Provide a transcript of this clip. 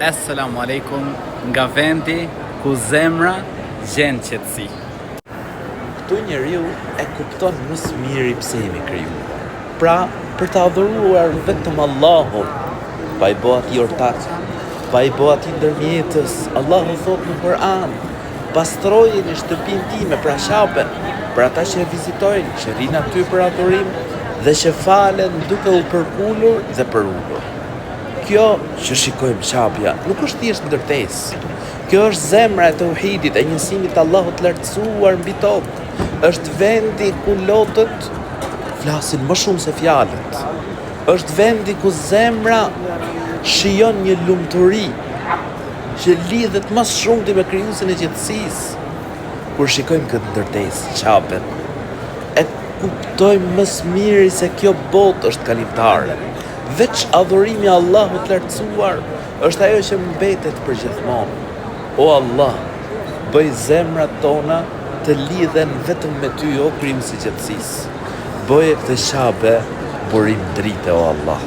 Assalamu alaikum nga vendi ku zemra gjen qetësi. Këtu njeriu e kupton më së miri pse jemi krijuar. Pra, për të adhuruar vetëm Allahun, pa i bë atij ortak, pa i bë atij ndërmjetës. Allahu thot në Kur'an: pastrojeni shtëpinë time, pra shapen, për ata që e vizitojnë, që rinë aty për adhurim dhe që falen duke u përpullur dhe për ullur. Kjo që shikojmë qapja nuk është thjesht ndërtesë. Kjo është zemra e tauhidit, e njësimit të Allahut lartësuar mbi tokë. Është vendi ku lotët flasin më shumë se fjalët. Është vendi ku zemra shijon një lumturi që lidhet më shumë me krijuesin e gjithësisë. Kur shikojmë këtë ndërtesë, qapen, e kuptojmë më së miri se kjo botë është kalimtare. Veç adhurimi Allahut lartësuar është ajo që mbetet për gjithmonë. O Allah, bëj zemrat tona të lidhen vetëm me ty, o krijuesi i gjithësisë. Bëje këtë qabe burim drite, o Allah.